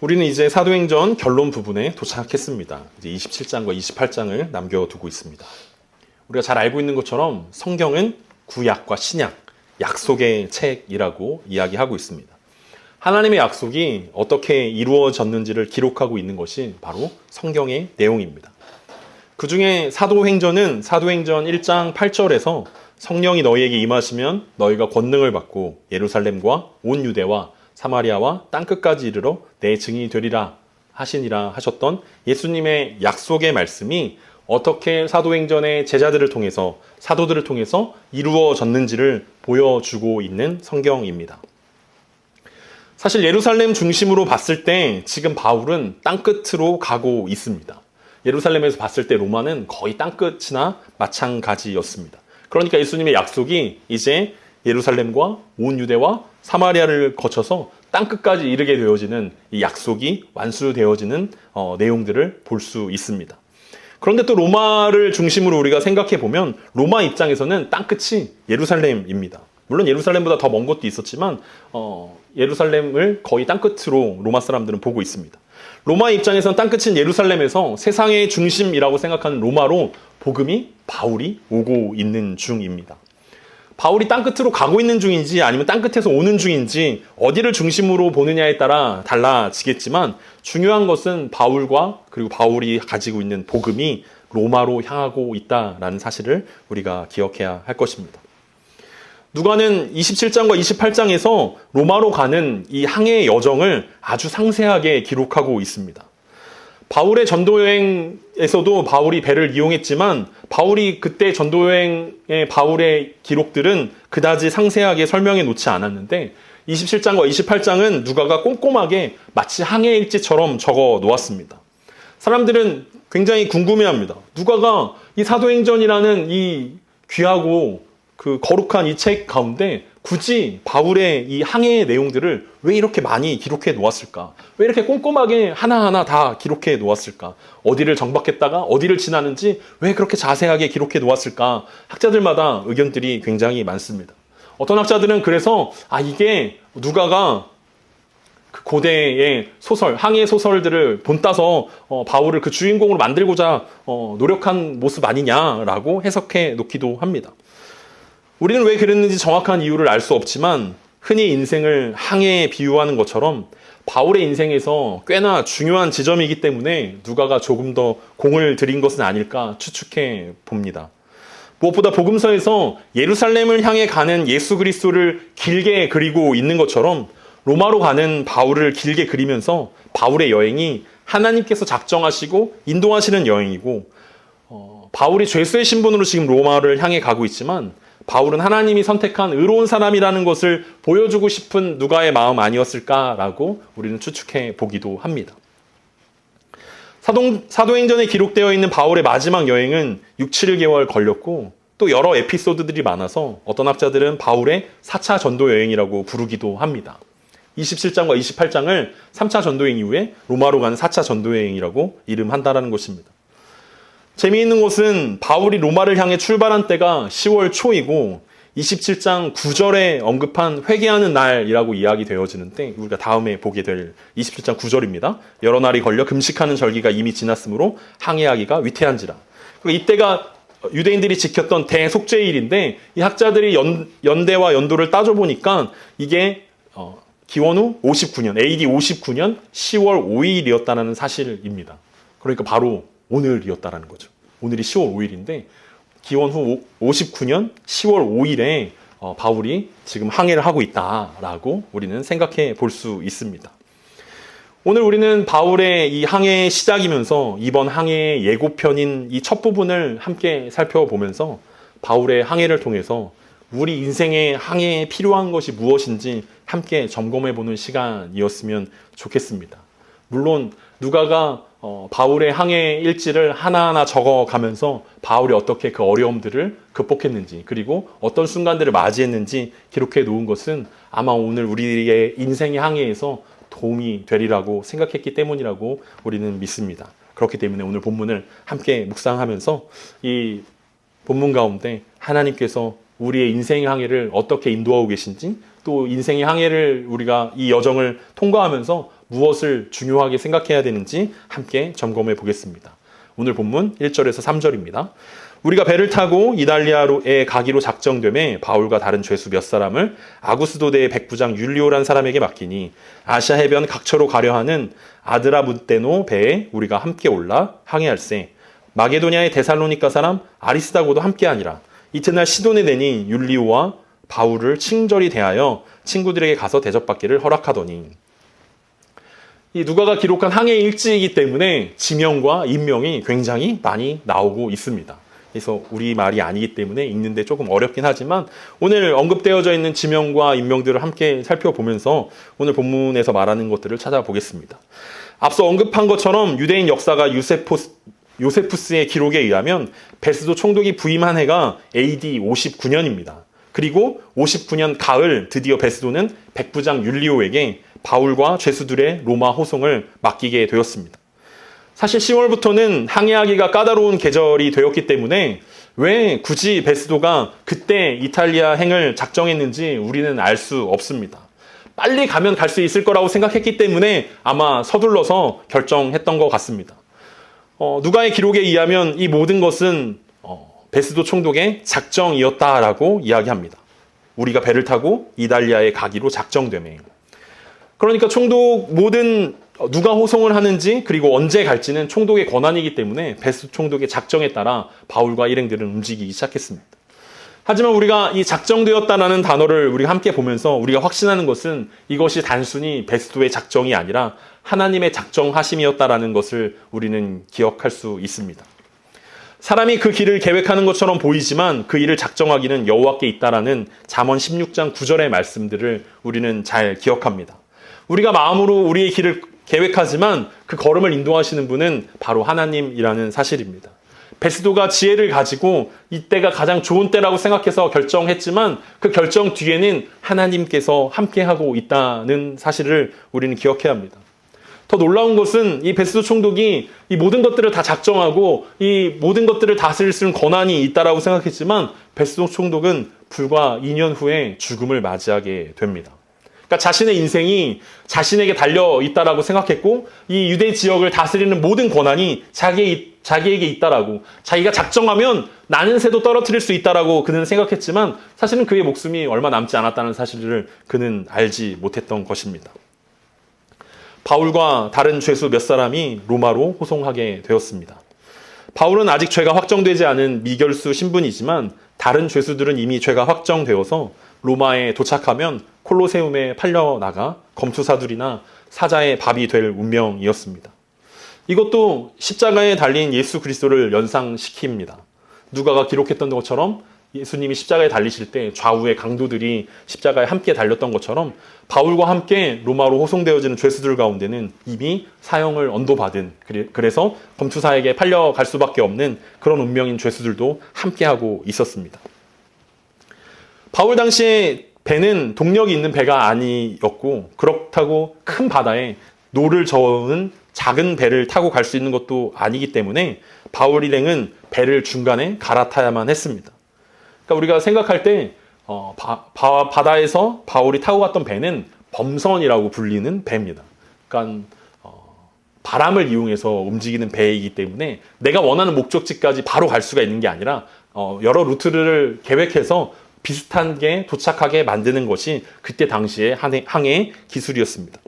우리는 이제 사도행전 결론 부분에 도착했습니다. 이제 27장과 28장을 남겨두고 있습니다. 우리가 잘 알고 있는 것처럼 성경은 구약과 신약, 약속의 책이라고 이야기하고 있습니다. 하나님의 약속이 어떻게 이루어졌는지를 기록하고 있는 것이 바로 성경의 내용입니다. 그 중에 사도행전은 사도행전 1장 8절에서 성령이 너희에게 임하시면 너희가 권능을 받고 예루살렘과 온 유대와 사마리아와 땅끝까지 이르러 내 증인이 되리라 하시니라 하셨던 예수님의 약속의 말씀이 어떻게 사도행전의 제자들을 통해서 사도들을 통해서 이루어졌는지를 보여주고 있는 성경입니다. 사실 예루살렘 중심으로 봤을 때 지금 바울은 땅끝으로 가고 있습니다. 예루살렘에서 봤을 때 로마는 거의 땅끝이나 마찬가지였습니다. 그러니까 예수님의 약속이 이제 예루살렘과 온 유대와 사마리아를 거쳐서 땅끝까지 이르게 되어지는 이 약속이 완수되어지는 내용들을 볼 수 있습니다. 그런데 또 로마를 중심으로 우리가 생각해 보면 로마 입장에서는 땅끝이 예루살렘입니다. 물론 예루살렘보다 더 먼 것도 있었지만 예루살렘을 거의 땅끝으로 로마 사람들은 보고 있습니다. 로마 입장에서는 땅끝인 예루살렘에서 세상의 중심이라고 생각하는 로마로 복음이 바울이 오고 있는 중입니다. 바울이 땅끝으로 가고 있는 중인지 아니면 땅끝에서 오는 중인지 어디를 중심으로 보느냐에 따라 달라지겠지만 중요한 것은 바울과 그리고 바울이 가지고 있는 복음이 로마로 향하고 있다라는 사실을 우리가 기억해야 할 것입니다. 누가는 27장과 28장에서 로마로 가는 이 항해의 여정을 아주 상세하게 기록하고 있습니다. 바울의 전도여행에서도 바울이 배를 이용했지만 바울이 그때 전도여행의 바울의 기록들은 그다지 상세하게 설명해 놓지 않았는데 27장과 28장은 누가가 꼼꼼하게 마치 항해일지처럼 적어 놓았습니다. 사람들은 굉장히 궁금해합니다. 누가가 이 사도행전이라는 이 귀하고 그 거룩한 이 책 가운데 굳이 바울의 이 항해의 내용들을 왜 이렇게 많이 기록해 놓았을까? 왜 이렇게 꼼꼼하게 하나하나 다 기록해 놓았을까? 어디를 정박했다가 어디를 지나는지 왜 그렇게 자세하게 기록해 놓았을까? 학자들마다 의견들이 굉장히 많습니다. 어떤 학자들은 그래서 이게 누가가 그 고대의 소설, 항해 소설들을 본따서 바울을 그 주인공으로 만들고자 노력한 모습 아니냐라고 해석해 놓기도 합니다. 우리는 왜 그랬는지 정확한 이유를 알 수 없지만 흔히 인생을 항해에 비유하는 것처럼 바울의 인생에서 꽤나 중요한 지점이기 때문에 누가가 조금 더 공을 들인 것은 아닐까 추측해 봅니다. 무엇보다 복음서에서 예루살렘을 향해 가는 예수 그리스도를 길게 그리고 있는 것처럼 로마로 가는 바울을 길게 그리면서 바울의 여행이 하나님께서 작정하시고 인도하시는 여행이고 바울이 죄수의 신분으로 지금 로마를 향해 가고 있지만 바울은 하나님이 선택한 의로운 사람이라는 것을 보여주고 싶은 누가의 마음 아니었을까라고 우리는 추측해 보기도 합니다. 사도행전에 기록되어 있는 바울의 마지막 여행은 6, 7개월 걸렸고 또 여러 에피소드들이 많아서 어떤 학자들은 바울의 4차 전도 여행이라고 부르기도 합니다. 27장과 28장을 3차 전도 여행 이후에 로마로 가는 4차 전도 여행이라고 이름한다라는 것입니다. 재미있는 것은 바울이 로마를 향해 출발한 때가 10월 초이고 27장 9절에 언급한 회개하는 날이라고 이야기되어지는데 우리가 다음에 보게 될 27장 9절입니다. 여러 날이 걸려 금식하는 절기가 이미 지났으므로 항해하기가 위태한지라. 그리고 이때가 유대인들이 지켰던 대속죄일인데 이 학자들이 연대와 연도를 따져보니까 이게 기원 후 59년, AD 59년 10월 5일이었다는 사실입니다. 그러니까 바로 오늘이었다라는 거죠. 오늘이 10월 5일인데 기원 후 59년 10월 5일에 바울이 지금 항해를 하고 있다라고 우리는 생각해 볼 수 있습니다. 오늘 우리는 바울의 이 항해의 시작이면서 이번 항해의 예고편인 이 첫 부분을 함께 살펴보면서 바울의 항해를 통해서 우리 인생의 항해에 필요한 것이 무엇인지 함께 점검해 보는 시간이었으면 좋겠습니다. 물론 누가가 바울의 항해 일지를 하나하나 적어가면서 바울이 어떻게 그 어려움들을 극복했는지 그리고 어떤 순간들을 맞이했는지 기록해 놓은 것은 아마 오늘 우리의 인생의 항해에서 도움이 되리라고 생각했기 때문이라고 우리는 믿습니다. 그렇기 때문에 오늘 본문을 함께 묵상하면서 이 본문 가운데 하나님께서 우리의 인생의 항해를 어떻게 인도하고 계신지 또 인생의 항해를 우리가 이 여정을 통과하면서 무엇을 중요하게 생각해야 되는지 함께 점검해 보겠습니다. 오늘 본문 1절에서 3절입니다. 우리가 배를 타고 이달리아에 가기로 작정되매 바울과 다른 죄수 몇 사람을 아구스도대의 백부장 율리오란 사람에게 맡기니 아시아 해변 각처로 가려 하는 아드라무떼노 배에 우리가 함께 올라 항해할세. 마게도냐의 데살로니가 사람 아리스다고도 함께하니라. 이튿날 시돈에 내니 율리오와 바울을 친절히 대하여 친구들에게 가서 대접받기를 허락하더니, 이 누가가 기록한 항해 일지이기 때문에 지명과 인명이 굉장히 많이 나오고 있습니다. 그래서 우리말이 아니기 때문에 읽는데 조금 어렵긴 하지만 오늘 언급되어져 있는 지명과 인명들을 함께 살펴보면서 오늘 본문에서 말하는 것들을 찾아보겠습니다. 앞서 언급한 것처럼 유대인 역사가 요세푸스의 기록에 의하면 베스도 총독이 부임한 해가 AD 59년입니다. 그리고 59년 가을 드디어 베스도는 백부장 율리오에게 바울과 죄수들의 로마 호송을 맡기게 되었습니다. 사실 10월부터는 항해하기가 까다로운 계절이 되었기 때문에 왜 굳이 베스도가 그때 이탈리아 행을 작정했는지 우리는 알 수 없습니다. 빨리 가면 갈 수 있을 거라고 생각했기 때문에 아마 서둘러서 결정했던 것 같습니다. 누가의 기록에 의하면 이 모든 것은 베스도 총독의 작정이었다라고 이야기합니다. 우리가 배를 타고 이달리아에 가기로 작정되매. 그러니까 총독 모든 누가 호송을 하는지 그리고 언제 갈지는 총독의 권한이기 때문에 베스도 총독의 작정에 따라 바울과 일행들은 움직이기 시작했습니다. 하지만 우리가 이 작정되었다라는 단어를 우리가 함께 보면서 우리가 확신하는 것은 이것이 단순히 베스도의 작정이 아니라 하나님의 작정하심이었다라는 것을 우리는 기억할 수 있습니다. 사람이 그 길을 계획하는 것처럼 보이지만 그 일을 작정하기는 여호와께 있다라는 잠언 16장 9절의 말씀들을 우리는 잘 기억합니다. 우리가 마음으로 우리의 길을 계획하지만 그 걸음을 인도하시는 분은 바로 하나님이라는 사실입니다. 베스도가 지혜를 가지고 이때가 가장 좋은 때라고 생각해서 결정했지만 그 결정 뒤에는 하나님께서 함께하고 있다는 사실을 우리는 기억해야 합니다. 더 놀라운 것은 이 베스도 총독이 이 모든 것들을 다 작정하고 이 모든 것들을 다스릴 수 있는 권한이 있다라고 생각했지만 베스도 총독은 불과 2년 후에 죽음을 맞이하게 됩니다. 그러니까 자신의 인생이 자신에게 달려 있다라고 생각했고 이 유대 지역을 다스리는 모든 권한이 자기에게 있다라고, 자기가 작정하면 나는 새도 떨어뜨릴 수 있다라고 그는 생각했지만 사실은 그의 목숨이 얼마 남지 않았다는 사실을 그는 알지 못했던 것입니다. 바울과 다른 죄수 몇 사람이 로마로 호송하게 되었습니다. 바울은 아직 죄가 확정되지 않은 미결수 신분이지만 다른 죄수들은 이미 죄가 확정되어서 로마에 도착하면 콜로세움에 팔려나가 검투사들이나 사자의 밥이 될 운명이었습니다. 이것도 십자가에 달린 예수 그리스도를 연상시킵니다. 누가가 기록했던 것처럼 예수님이 십자가에 달리실 때 좌우의 강도들이 십자가에 함께 달렸던 것처럼 바울과 함께 로마로 호송되어지는 죄수들 가운데는 이미 사형을 언도받은, 그래서 검투사에게 팔려갈 수밖에 없는 그런 운명인 죄수들도 함께하고 있었습니다. 바울 당시에 배는 동력이 있는 배가 아니었고 그렇다고 큰 바다에 노를 저은 작은 배를 타고 갈 수 있는 것도 아니기 때문에 바울 일행은 배를 중간에 갈아타야만 했습니다. 그러니까 우리가 생각할 때 바다에서 바울이 타고 갔던 배는 범선이라고 불리는 배입니다. 그러니까 바람을 이용해서 움직이는 배이기 때문에 내가 원하는 목적지까지 바로 갈 수가 있는 게 아니라 여러 루트를 계획해서 비슷하게 도착하게 만드는 것이 그때 당시의 항해 기술이었습니다.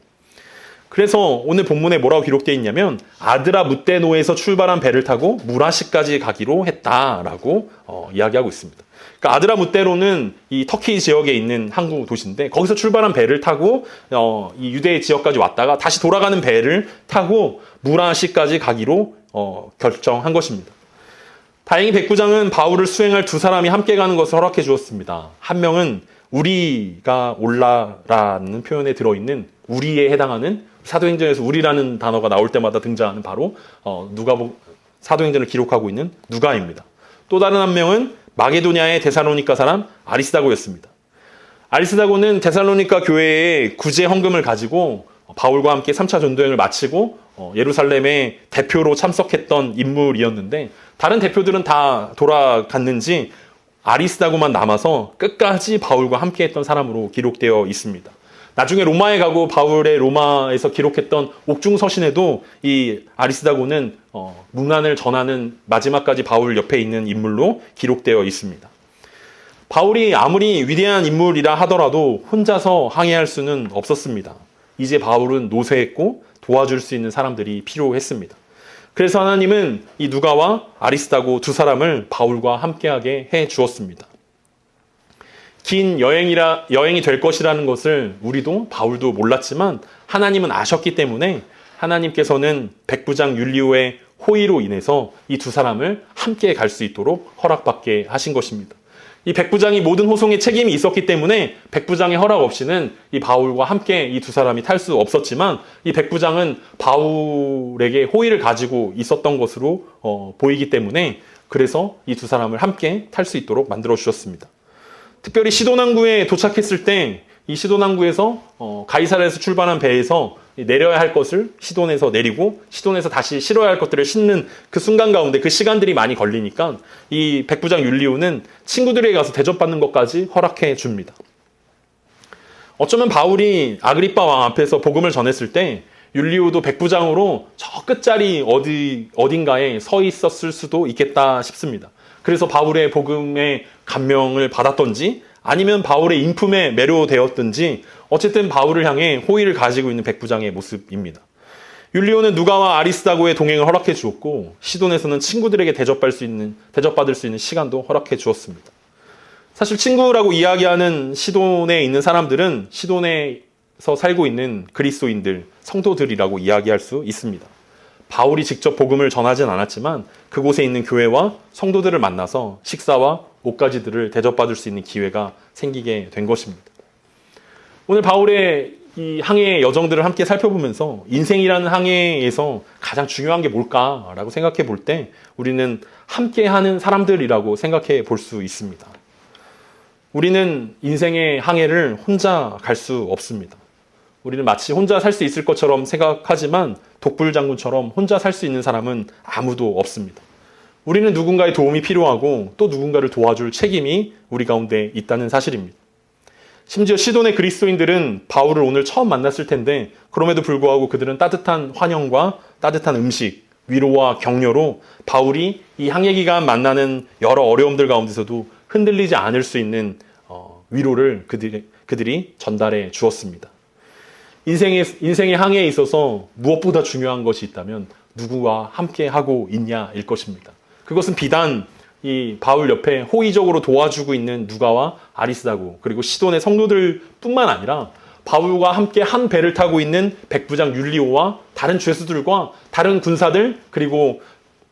그래서 오늘 본문에 뭐라고 기록되어 있냐면 아드라무떼노에서 출발한 배를 타고 무라시까지 가기로 했다라고 이야기하고 있습니다. 그러니까 아드라무떼노는 이 터키 지역에 있는 항구 도시인데 거기서 출발한 배를 타고 이 유대 지역까지 왔다가 다시 돌아가는 배를 타고 무라시까지 가기로 결정한 것입니다. 다행히 백부장은 바울을 수행할 두 사람이 함께 가는 것을 허락해 주었습니다. 한 명은 우리가 올라라는 표현에 들어있는 우리에 해당하는, 사도행전에서 우리라는 단어가 나올 때마다 등장하는 바로 사도행전을 기록하고 있는 누가입니다. 또 다른 한 명은 마게도냐의 데살로니가 사람 아리스다고였습니다. 아리스다고는 데살로니가 교회의 구제 헌금을 가지고 바울과 함께 3차 전도여행을 마치고 예루살렘의 대표로 참석했던 인물이었는데 다른 대표들은 다 돌아갔는지 아리스다고만 남아서 끝까지 바울과 함께 했던 사람으로 기록되어 있습니다. 나중에 로마에 가고 바울의 로마에서 기록했던 옥중서신에도 이 아리스다고는 문안을 전하는 마지막까지 바울 옆에 있는 인물로 기록되어 있습니다. 바울이 아무리 위대한 인물이라 하더라도 혼자서 항해할 수는 없었습니다. 이제 바울은 노쇠했고 도와줄 수 있는 사람들이 필요했습니다. 그래서 하나님은 이 누가와 아리스다고 두 사람을 바울과 함께하게 해 주었습니다. 긴 여행이 될 것이라는 것을 우리도 바울도 몰랐지만 하나님은 아셨기 때문에 하나님께서는 백부장 율리오의 호의로 인해서 이 두 사람을 함께 갈 수 있도록 허락받게 하신 것입니다. 이 백부장이 모든 호송에 책임이 있었기 때문에 백부장의 허락 없이는 이 바울과 함께 이 두 사람이 탈 수 없었지만 이 백부장은 바울에게 호의를 가지고 있었던 것으로 보이기 때문에 그래서 이 두 사람을 함께 탈 수 있도록 만들어 주셨습니다. 특별히 시돈 항구에 도착했을 때 이 시돈 항구에서 가이사랴에서 출발한 배에서 내려야 할 것을 시돈에서 내리고 시돈에서 다시 실어야 할 것들을 싣는 그 순간 가운데 그 시간들이 많이 걸리니까 이 백부장 율리오는 친구들에게 가서 대접받는 것까지 허락해 줍니다. 어쩌면 바울이 아그리빠 왕 앞에서 복음을 전했을 때 율리오도 백부장으로 저 끝자리 어딘가에 서 있었을 수도 있겠다 싶습니다. 그래서 바울의 복음의 감명을 받았던지 아니면 바울의 인품에 매료되었든지 어쨌든 바울을 향해 호의를 가지고 있는 백부장의 모습입니다. 율리오는 누가와 아리스다고의 동행을 허락해 주었고 시돈에서는 친구들에게 대접받을 수 있는 시간도 허락해 주었습니다. 사실 친구라고 이야기하는 시돈에 있는 사람들은 시돈에서 살고 있는 그리스도인들, 성도들이라고 이야기할 수 있습니다. 바울이 직접 복음을 전하진 않았지만 그곳에 있는 교회와 성도들을 만나서 식사와 옷가지들을 대접받을 수 있는 기회가 생기게 된 것입니다. 오늘 바울의 이 항해의 여정들을 함께 살펴보면서 인생이라는 항해에서 가장 중요한 게 뭘까라고 생각해 볼 때 우리는 함께하는 사람들이라고 생각해 볼 수 있습니다. 우리는 인생의 항해를 혼자 갈 수 없습니다. 우리는 마치 혼자 살 수 있을 것처럼 생각하지만 독불장군처럼 혼자 살 수 있는 사람은 아무도 없습니다. 우리는 누군가의 도움이 필요하고 또 누군가를 도와줄 책임이 우리 가운데 있다는 사실입니다. 심지어 시돈의 그리스도인들은 바울을 오늘 처음 만났을 텐데 그럼에도 불구하고 그들은 따뜻한 환영과 따뜻한 음식, 위로와 격려로 바울이 이 항해 기간 만나는 여러 어려움들 가운데서도 흔들리지 않을 수 있는 위로를 그들이 전달해 주었습니다. 인생의 항해에 있어서 무엇보다 중요한 것이 있다면 누구와 함께 하고 있냐일 것입니다. 그것은 비단 이 바울 옆에 호의적으로 도와주고 있는 누가와 아리스다고 그리고 시돈의 성도들뿐만 아니라 바울과 함께 한 배를 타고 있는 백부장 율리오와 다른 죄수들과 다른 군사들 그리고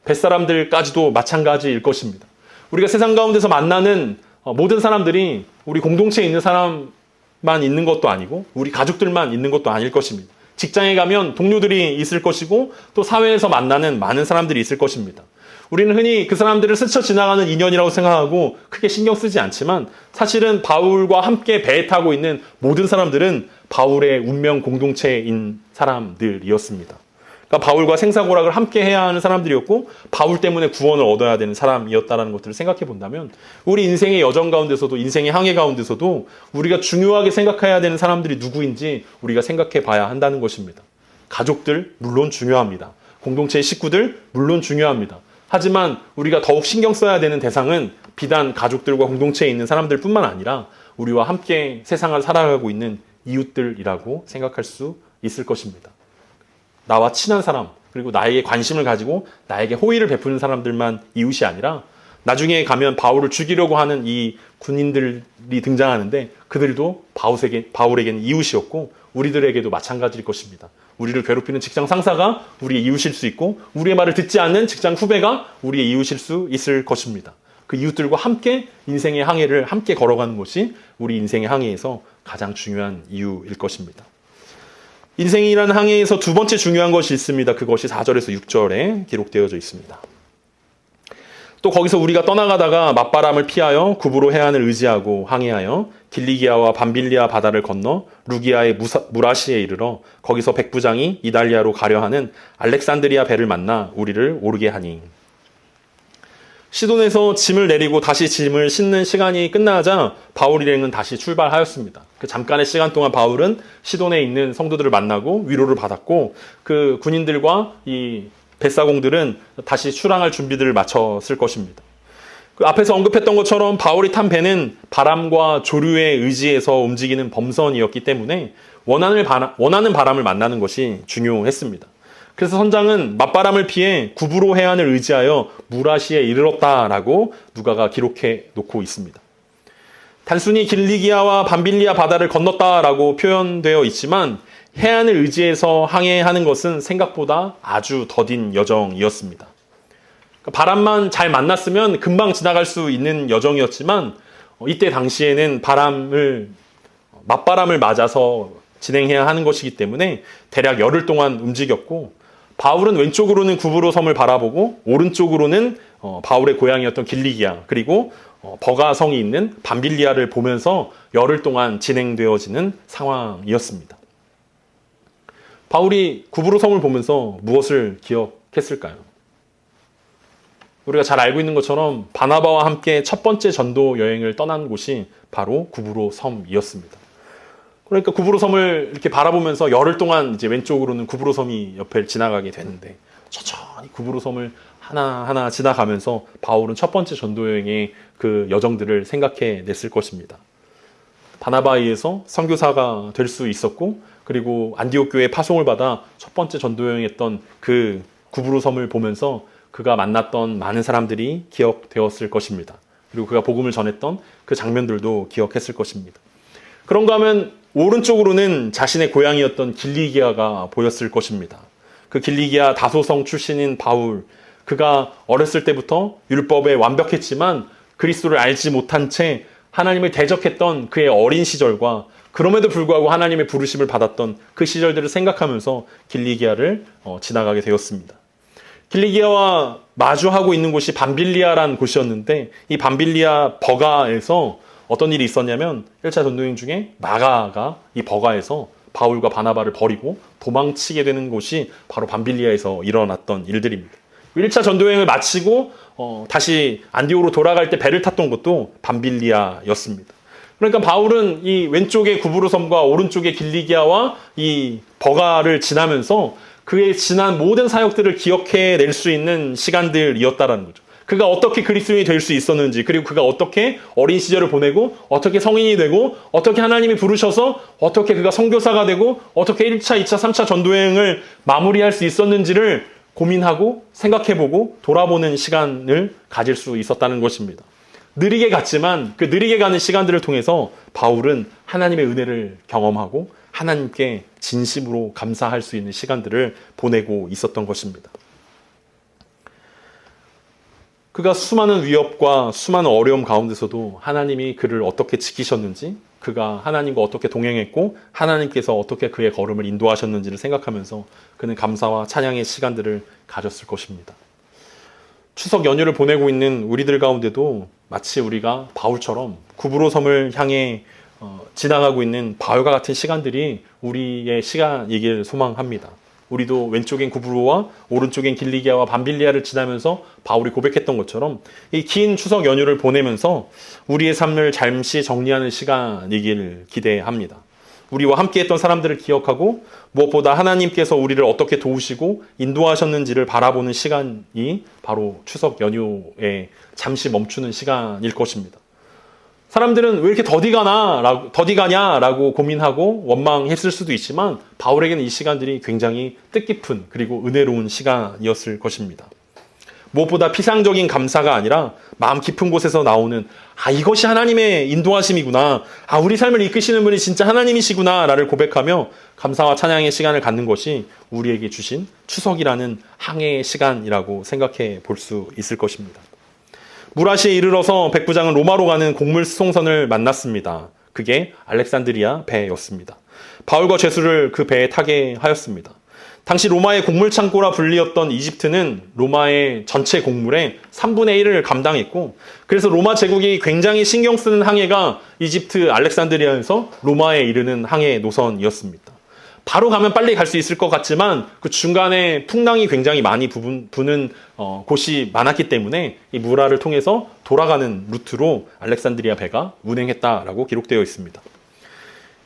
뱃사람들까지도 마찬가지일 것입니다. 우리가 세상 가운데서 만나는 모든 사람들이 우리 공동체에 있는 사람만 있는 것도 아니고 우리 가족들만 있는 것도 아닐 것입니다. 직장에 가면 동료들이 있을 것이고 또 사회에서 만나는 많은 사람들이 있을 것입니다. 우리는 흔히 그 사람들을 스쳐 지나가는 인연이라고 생각하고 크게 신경 쓰지 않지만 사실은 바울과 함께 배에 타고 있는 모든 사람들은 바울의 운명 공동체인 사람들이었습니다. 그러니까 바울과 생사고락을 함께 해야 하는 사람들이었고 바울 때문에 구원을 얻어야 되는 사람이었다는 것들을 생각해 본다면 우리 인생의 여정 가운데서도 인생의 항해 가운데서도 우리가 중요하게 생각해야 되는 사람들이 누구인지 우리가 생각해 봐야 한다는 것입니다. 가족들 물론 중요합니다. 공동체의 식구들 물론 중요합니다. 하지만 우리가 더욱 신경 써야 되는 대상은 비단 가족들과 공동체에 있는 사람들뿐만 아니라 우리와 함께 세상을 살아가고 있는 이웃들이라고 생각할 수 있을 것입니다. 나와 친한 사람, 그리고 나에게 관심을 가지고 나에게 호의를 베푸는 사람들만 이웃이 아니라 나중에 가면 바울을 죽이려고 하는 이 군인들이 등장하는데 그들도 바울에게는 이웃이었고 우리들에게도 마찬가지일 것입니다. 우리를 괴롭히는 직장 상사가 우리의 이웃일 수 있고 우리의 말을 듣지 않는 직장 후배가 우리의 이웃일 수 있을 것입니다. 그 이웃들과 함께 인생의 항해를 함께 걸어가는 것이 우리 인생의 항해에서 가장 중요한 이유일 것입니다. 인생이라는 항해에서 두 번째 중요한 것이 있습니다. 그것이 4절에서 6절에 기록되어져 있습니다. 또 거기서 우리가 떠나가다가 맞바람을 피하여 구브로 해안을 의지하고 항해하여 길리기아와 밤빌리아 바다를 건너 루기아의 무라시에 이르러 거기서 백부장이 이달리아로 가려 하는 알렉산드리아 배를 만나 우리를 오르게 하니. 시돈에서 짐을 내리고 다시 짐을 싣는 시간이 끝나자 바울 일행은 다시 출발하였습니다. 그 잠깐의 시간 동안 바울은 시돈에 있는 성도들을 만나고 위로를 받았고 그 군인들과 이 뱃사공들은 다시 출항할 준비들을 마쳤을 것입니다. 그 앞에서 언급했던 것처럼 바울이 탄 배는 바람과 조류에 의지해서 움직이는 범선이었기 때문에 원하는 바람을 만나는 것이 중요했습니다. 그래서 선장은 맞바람을 피해 구브로 해안을 의지하여 무라시에 이르렀다라고 누가가 기록해 놓고 있습니다. 단순히 길리기아와 밤빌리아 바다를 건넜다라고 표현되어 있지만 해안을 의지해서 항해하는 것은 생각보다 아주 더딘 여정이었습니다. 바람만 잘 만났으면 금방 지나갈 수 있는 여정이었지만 이때 당시에는 맞바람을 맞아서 진행해야 하는 것이기 때문에 대략 열흘 동안 움직였고 바울은 왼쪽으로는 구브로 섬을 바라보고 오른쪽으로는 바울의 고향이었던 길리기아 그리고 버가성이 있는 밤빌리아를 보면서 열흘 동안 진행되어지는 상황이었습니다. 바울이 구브로 섬을 보면서 무엇을 기억했을까요? 우리가 잘 알고 있는 것처럼 바나바와 함께 첫 번째 전도 여행을 떠난 곳이 바로 구브로 섬이었습니다. 그러니까 구브로 섬을 이렇게 바라보면서 열흘 동안 이제 왼쪽으로는 구브로 섬이 옆에 지나가게 되는데 천천히 구브로 섬을 하나하나 지나가면서 바울은 첫 번째 전도 여행의 그 여정들을 생각해 냈을 것입니다. 바나바에 의해서 선교사가 될 수 있었고 그리고 안디옥 교회에 파송을 받아 첫 번째 전도 여행했던 그 구브로 섬을 보면서 그가 만났던 많은 사람들이 기억되었을 것입니다. 그리고 그가 복음을 전했던 그 장면들도 기억했을 것입니다. 그런가 하면 오른쪽으로는 자신의 고향이었던 길리기아가 보였을 것입니다. 그 길리기아 다소성 출신인 바울, 그가 어렸을 때부터 율법에 완벽했지만 그리스도를 알지 못한 채 하나님을 대적했던 그의 어린 시절과 그럼에도 불구하고 하나님의 부르심을 받았던 그 시절들을 생각하면서 길리기아를 지나가게 되었습니다. 길리기아와 마주하고 있는 곳이 밤빌리아라는 곳이었는데 이 밤빌리아 버가에서 어떤 일이 있었냐면 1차 전도여행 중에 마가가 이 버가에서 바울과 바나바를 버리고 도망치게 되는 곳이 바로 밤빌리아에서 일어났던 일들입니다. 1차 전도여행을 마치고 다시 안디옥으로 돌아갈 때 배를 탔던 곳도 밤빌리아였습니다. 그러니까 바울은 이 왼쪽의 구브로 섬과 오른쪽의 길리기아와 이 버가를 지나면서 그의 지난 모든 사역들을 기억해낼 수 있는 시간들이었다라는 거죠. 그가 어떻게 그리스도인이 될 수 있었는지, 그리고 그가 어떻게 어린 시절을 보내고, 어떻게 성인이 되고, 어떻게 하나님이 부르셔서, 어떻게 그가 선교사가 되고, 어떻게 1차, 2차, 3차 전도여행을 마무리할 수 있었는지를 고민하고 생각해보고 돌아보는 시간을 가질 수 있었다는 것입니다. 느리게 갔지만 그 느리게 가는 시간들을 통해서 바울은 하나님의 은혜를 경험하고 하나님께 진심으로 감사할 수 있는 시간들을 보내고 있었던 것입니다. 그가 수많은 위협과 수많은 어려움 가운데서도 하나님이 그를 어떻게 지키셨는지, 그가 하나님과 어떻게 동행했고 하나님께서 어떻게 그의 걸음을 인도하셨는지를 생각하면서 그는 감사와 찬양의 시간들을 가졌을 것입니다. 추석 연휴를 보내고 있는 우리들 가운데도 마치 우리가 바울처럼 구브로 섬을 향해 지나가고 있는 바울과 같은 시간들이 우리의 시간이길 소망합니다. 우리도 왼쪽엔 구브로와 오른쪽엔 길리기아와 밤빌리아를 지나면서 바울이 고백했던 것처럼 이 긴 추석 연휴를 보내면서 우리의 삶을 잠시 정리하는 시간이길 기대합니다. 우리와 함께했던 사람들을 기억하고 무엇보다 하나님께서 우리를 어떻게 도우시고 인도하셨는지를 바라보는 시간이 바로 추석 연휴에 잠시 멈추는 시간일 것입니다. 사람들은 왜 이렇게 더디 가냐라고 고민하고 원망했을 수도 있지만 바울에게는 이 시간들이 굉장히 뜻깊은 그리고 은혜로운 시간이었을 것입니다. 무엇보다 피상적인 감사가 아니라 마음 깊은 곳에서 나오는 이것이 하나님의 인도하심이구나. 우리 삶을 이끄시는 분이 진짜 하나님이시구나 라를 고백하며 감사와 찬양의 시간을 갖는 것이 우리에게 주신 추석이라는 항해의 시간이라고 생각해 볼 수 있을 것입니다. 무라시에 이르러서 백부장은 로마로 가는 곡물 수송선을 만났습니다. 그게 알렉산드리아 배였습니다. 바울과 죄수를 그 배에 타게 하였습니다. 당시 로마의 곡물 창고라 불리었던 이집트는 로마의 전체 곡물의 3분의 1을 감당했고, 그래서 로마 제국이 굉장히 신경 쓰는 항해가 이집트 알렉산드리아에서 로마에 이르는 항해 노선이었습니다. 바로 가면 빨리 갈 수 있을 것 같지만 그 중간에 풍랑이 굉장히 많이 부는 곳이 많았기 때문에 이 무라를 통해서 돌아가는 루트로 알렉산드리아 배가 운행했다라고 기록되어 있습니다.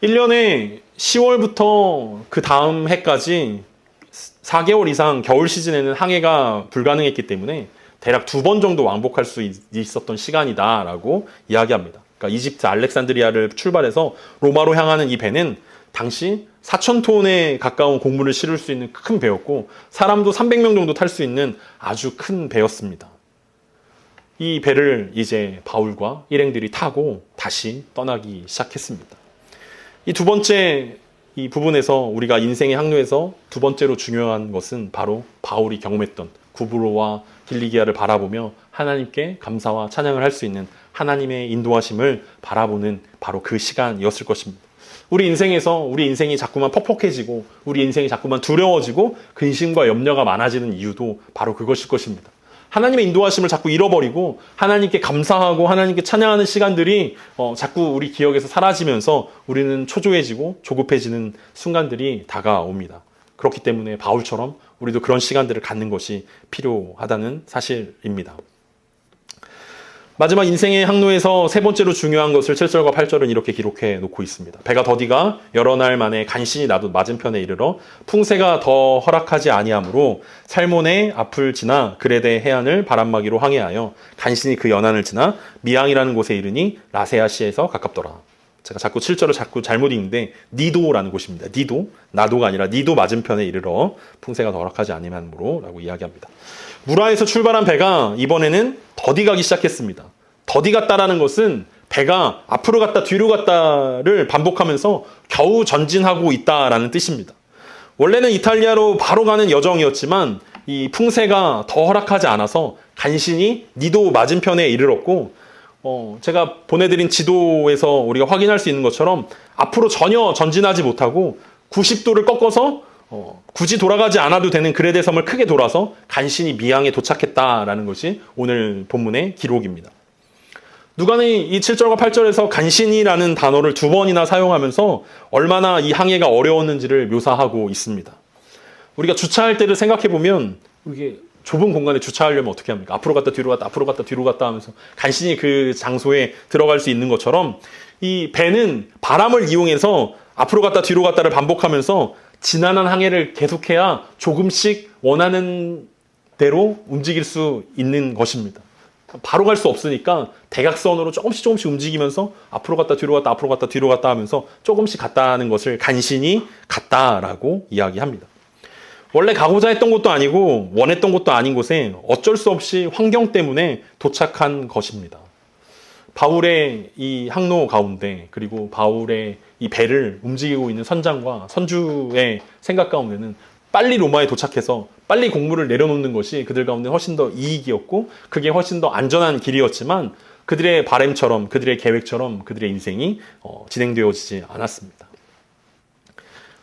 1년에 10월부터 그 다음 해까지 4개월 이상 겨울 시즌에는 항해가 불가능했기 때문에 대략 2번 정도 왕복할 수 있었던 시간이다라고 이야기합니다. 그러니까 이집트 알렉산드리아를 출발해서 로마로 향하는 이 배는 당시 4,000톤에 가까운 곡물을 실을 수 있는 큰 배였고 사람도 300명 정도 탈 수 있는 아주 큰 배였습니다. 이 배를 이제 바울과 일행들이 타고 다시 떠나기 시작했습니다. 이 두 번째 이 부분에서 우리가 인생의 항로에서 두 번째로 중요한 것은 바로 바울이 경험했던 구브로와 길리기아를 바라보며 하나님께 감사와 찬양을 할 수 있는 하나님의 인도하심을 바라보는 바로 그 시간이었을 것입니다. 우리 인생에서 우리 인생이 자꾸만 퍽퍽해지고 우리 인생이 자꾸만 두려워지고 근심과 염려가 많아지는 이유도 바로 그것일 것입니다. 하나님의 인도하심을 자꾸 잃어버리고 하나님께 감사하고 하나님께 찬양하는 시간들이 자꾸 우리 기억에서 사라지면서 우리는 초조해지고 조급해지는 순간들이 다가옵니다. 그렇기 때문에 바울처럼 우리도 그런 시간들을 갖는 것이 필요하다는 사실입니다. 마지막 인생의 항로에서 세 번째로 중요한 것을 7절과 8절은 이렇게 기록해 놓고 있습니다. 배가 더디가 여러 날 만에 간신히 놔둔 맞은편에 이르러 풍세가 더 허락하지 아니하므로 살몬의 앞을 지나 그레데 해안을 바람막이로 항해하여 간신히 그 연안을 지나 미앙이라는 곳에 이르니 라세아시에서 가깝더라. 제가 자꾸 7절을 자꾸 잘못 읽는데 니도라는 곳입니다. 니도, 나도가 아니라 니도 맞은편에 이르러 풍세가 더 허락하지 아니하므로 라고 이야기합니다. 무라에서 출발한 배가 이번에는 더디 가기 시작했습니다. 더디 갔다라는 것은 배가 앞으로 갔다 뒤로 갔다를 반복하면서 겨우 전진하고 있다라는 뜻입니다. 원래는 이탈리아로 바로 가는 여정이었지만 이 풍세가 더 허락하지 않아서 간신히 니도 맞은편에 이르렀고 제가 보내드린 지도에서 우리가 확인할 수 있는 것처럼 앞으로 전혀 전진하지 못하고 90도를 꺾어서 굳이 돌아가지 않아도 되는 그레데 섬을 크게 돌아서 간신히 미앙에 도착했다라는 것이 오늘 본문의 기록입니다. 누가는 이 7절과 8절에서 간신히라는 단어를 2번이나 사용하면서 얼마나 이 항해가 어려웠는지를 묘사하고 있습니다. 우리가 주차할 때를 생각해보면 이게 좁은 공간에 주차하려면 어떻게 합니까? 앞으로 갔다 뒤로 갔다 앞으로 갔다 뒤로 갔다 하면서 간신히 그 장소에 들어갈 수 있는 것처럼 이 배는 바람을 이용해서 앞으로 갔다 뒤로 갔다를 반복하면서 지난한 항해를 계속해야 조금씩 원하는 대로 움직일 수 있는 것입니다. 바로 갈 수 없으니까 대각선으로 조금씩 움직이면서 앞으로 갔다 뒤로 갔다 앞으로 갔다 뒤로 갔다 하면서 조금씩 갔다 하는 것을 간신히 갔다라고 이야기합니다. 원래 가고자 했던 곳도 아니고 원했던 곳도 아닌 곳에 어쩔 수 없이 환경 때문에 도착한 것입니다. 바울의 이 항로 가운데 그리고 바울의 이 배를 움직이고 있는 선장과 선주의 생각 가운데는 빨리 로마에 도착해서 빨리 곡물을 내려놓는 것이 그들 가운데 훨씬 더 이익이었고 그게 훨씬 더 안전한 길이었지만 그들의 바램처럼 그들의 계획처럼 그들의 인생이 진행되어지지 않았습니다.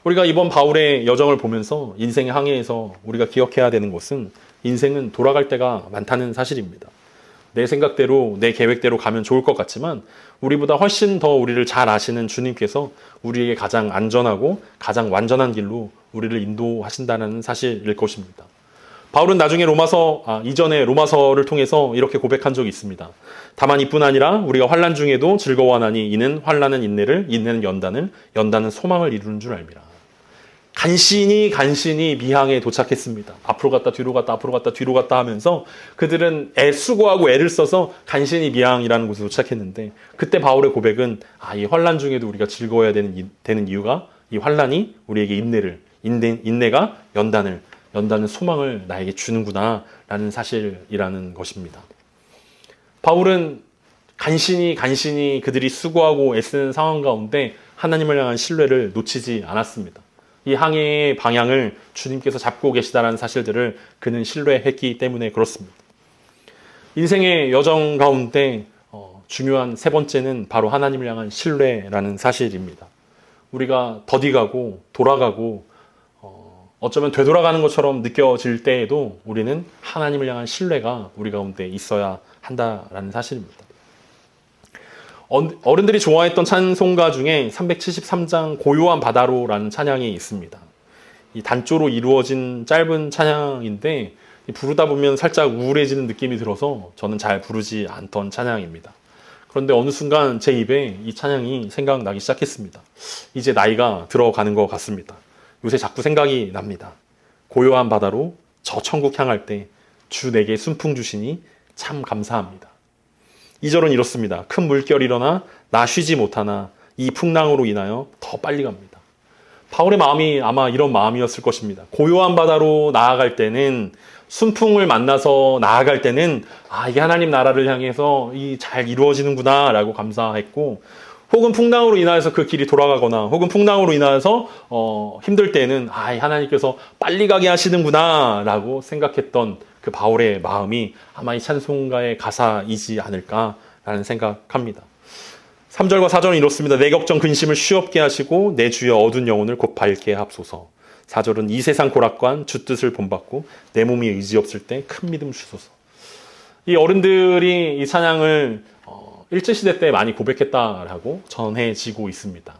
우리가 이번 바울의 여정을 보면서 인생의 항해에서 우리가 기억해야 되는 것은 인생은 돌아갈 때가 많다는 사실입니다. 내 생각대로 내 계획대로 가면 좋을 것 같지만 우리보다 훨씬 더 우리를 잘 아시는 주님께서 우리에게 가장 안전하고 가장 완전한 길로 우리를 인도하신다는 사실일 것입니다. 바울은 나중에 이전에 로마서를 통해서 이렇게 고백한 적이 있습니다. 다만 이뿐 아니라 우리가 환난 중에도 즐거워하나니 이는 환난은 인내를, 인내는 연단을, 연단은 소망을 이루는 줄 알미라. 간신히 미항에 도착했습니다. 앞으로 갔다 뒤로 갔다 앞으로 갔다 뒤로 갔다 하면서 그들은 수고하고 애를 써서 간신히 미항이라는 곳에 도착했는데 그때 바울의 고백은 이 환난 중에도 우리가 즐거워야 되는 이유가 이 환난이 우리에게 인내가 연단은 소망을 나에게 주는구나 라는 사실이라는 것입니다. 바울은 간신히 그들이 수고하고 애쓰는 상황 가운데 하나님을 향한 신뢰를 놓치지 않았습니다. 이 항해의 방향을 주님께서 잡고 계시다라는 사실들을 그는 신뢰했기 때문에 그렇습니다. 인생의 여정 가운데 중요한 세 번째는 바로 하나님을 향한 신뢰라는 사실입니다. 우리가 더디가고 돌아가고 어쩌면 되돌아가는 것처럼 느껴질 때에도 우리는 하나님을 향한 신뢰가 우리 가운데 있어야 한다라는 사실입니다. 어른들이 좋아했던 찬송가 중에 373장 고요한 바다로라는 찬양이 있습니다. 이 단조로 이루어진 짧은 찬양인데 부르다 보면 살짝 우울해지는 느낌이 들어서 저는 잘 부르지 않던 찬양입니다. 그런데 어느 순간 제 입에 이 찬양이 생각나기 시작했습니다. 이제 나이가 들어가는 것 같습니다. 요새 자꾸 생각이 납니다. 고요한 바다로 저 천국 향할 때 주 내게 순풍 주시니 참 감사합니다. 2절은 이렇습니다. 큰 물결이 일어나 나 쉬지 못하나 이 풍랑으로 인하여 더 빨리 갑니다. 바울의 마음이 아마 이런 마음이었을 것입니다. 고요한 바다로 나아갈 때는, 순풍을 만나서 나아갈 때는 이게 하나님 나라를 향해서 잘 이루어지는구나 라고 감사했고, 혹은 풍랑으로 인하여서 그 길이 돌아가거나 혹은 풍랑으로 인하여서 힘들 때는 하나님께서 빨리 가게 하시는구나 라고 생각했던 그 바울의 마음이 아마 이 찬송가의 가사이지 않을까라는 생각합니다. 3절과 4절은 이렇습니다. 내 걱정 근심을 쉬없게 하시고 내 주여 어두운 영혼을 곧 밝게 합소서. 4절은 이 세상 고락관 주 뜻을 본받고 내 몸이 의지 없을 때 큰 믿음 주소서. 이 어른들이 이 찬양을 일제시대 때 많이 고백했다라고 전해지고 있습니다.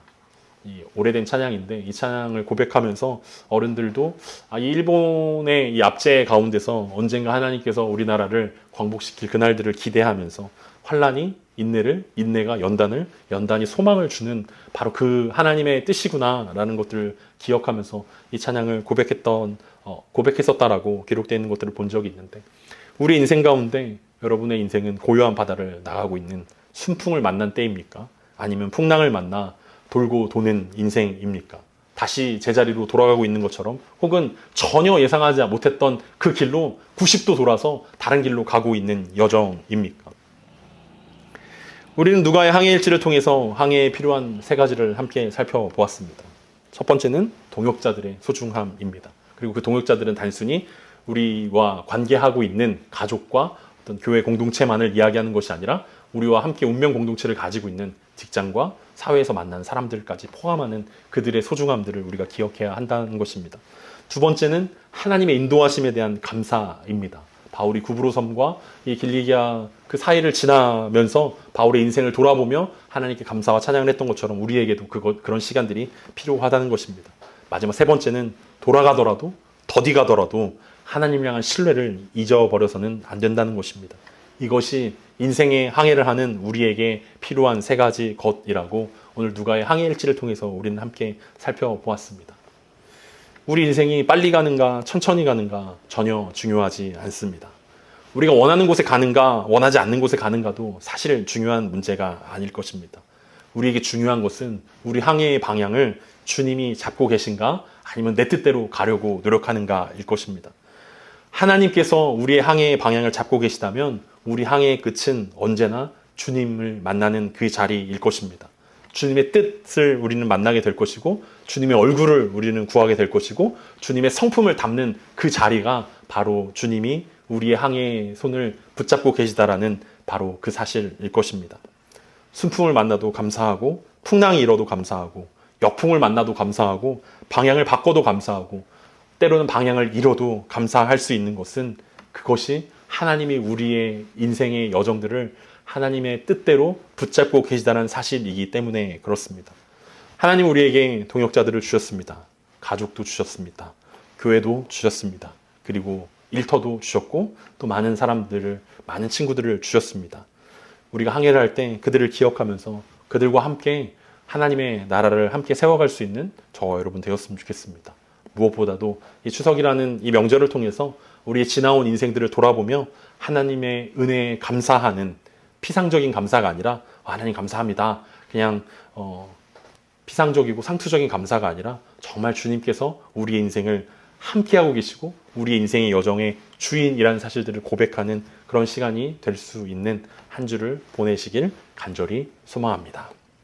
이 오래된 찬양인데 이 찬양을 고백하면서 어른들도 이 일본의 이 압제 가운데서 언젠가 하나님께서 우리나라를 광복시킬 그날들을 기대하면서 환란이 인내가 연단이 소망을 주는 바로 그 하나님의 뜻이구나라는 것들을 기억하면서 이 찬양을 고백했었다라고 기록되어 있는 것들을 본 적이 있는데, 우리 인생 가운데 여러분의 인생은 고요한 바다를 나가고 있는 순풍을 만난 때입니까? 아니면 풍랑을 만나 돌고 도는 인생입니까? 다시 제자리로 돌아가고 있는 것처럼, 혹은 전혀 예상하지 못했던 그 길로 90도 돌아서 다른 길로 가고 있는 여정입니까? 우리는 누가의 항해일지를 통해서 항해에 필요한 세 가지를 함께 살펴보았습니다. 첫 번째는 동역자들의 소중함입니다. 그리고 그 동역자들은 단순히 우리와 관계하고 있는 가족과 어떤 교회 공동체만을 이야기하는 것이 아니라 우리와 함께 운명 공동체를 가지고 있는 직장과 사회에서 만난 사람들까지 포함하는 그들의 소중함들을 우리가 기억해야 한다는 것입니다. 두 번째는 하나님의 인도하심에 대한 감사입니다. 바울이 구브로 섬과 이 길리기아 그 사이를 지나면서 바울의 인생을 돌아보며 하나님께 감사와 찬양을 했던 것처럼 우리에게도 그런 시간들이 필요하다는 것입니다. 마지막 세 번째는 돌아가더라도 더디 가더라도 하나님을 향한 신뢰를 잊어버려서는 안 된다는 것입니다. 이것이 인생의 항해를 하는 우리에게 필요한 세 가지 것이라고 오늘 누가의 항해일지를 통해서 우리는 함께 살펴보았습니다. 우리 인생이 빨리 가는가 천천히 가는가 전혀 중요하지 않습니다. 우리가 원하는 곳에 가는가 원하지 않는 곳에 가는가도 사실 중요한 문제가 아닐 것입니다. 우리에게 중요한 것은 우리 항해의 방향을 주님이 잡고 계신가 아니면 내 뜻대로 가려고 노력하는가일 것입니다. 하나님께서 우리의 항해의 방향을 잡고 계시다면 우리 항해의 끝은 언제나 주님을 만나는 그 자리일 것입니다. 주님의 뜻을 우리는 만나게 될 것이고 주님의 얼굴을 우리는 구하게 될 것이고 주님의 성품을 담는 그 자리가 바로 주님이 우리의 항해의 손을 붙잡고 계시다라는 바로 그 사실일 것입니다. 순풍을 만나도 감사하고 풍랑이 일어도 감사하고 역풍을 만나도 감사하고 방향을 바꿔도 감사하고 때로는 방향을 잃어도 감사할 수 있는 것은 그것이 하나님이 우리의 인생의 여정들을 하나님의 뜻대로 붙잡고 계시다는 사실이기 때문에 그렇습니다. 하나님 우리에게 동역자들을 주셨습니다. 가족도 주셨습니다. 교회도 주셨습니다. 그리고 일터도 주셨고 또 많은 사람들을, 많은 친구들을 주셨습니다. 우리가 항해를 할 때 그들을 기억하면서 그들과 함께 하나님의 나라를 함께 세워갈 수 있는 저와 여러분 되었으면 좋겠습니다. 무엇보다도 이 추석이라는 이 명절을 통해서 우리의 지나온 인생들을 돌아보며 하나님의 은혜에 감사하는 피상적인 감사가 아니라 하나님 감사합니다. 그냥 피상적이고 상투적인 감사가 아니라 정말 주님께서 우리의 인생을 함께하고 계시고 우리의 인생의 여정의 주인이라는 사실들을 고백하는 그런 시간이 될 수 있는 한 주를 보내시길 간절히 소망합니다.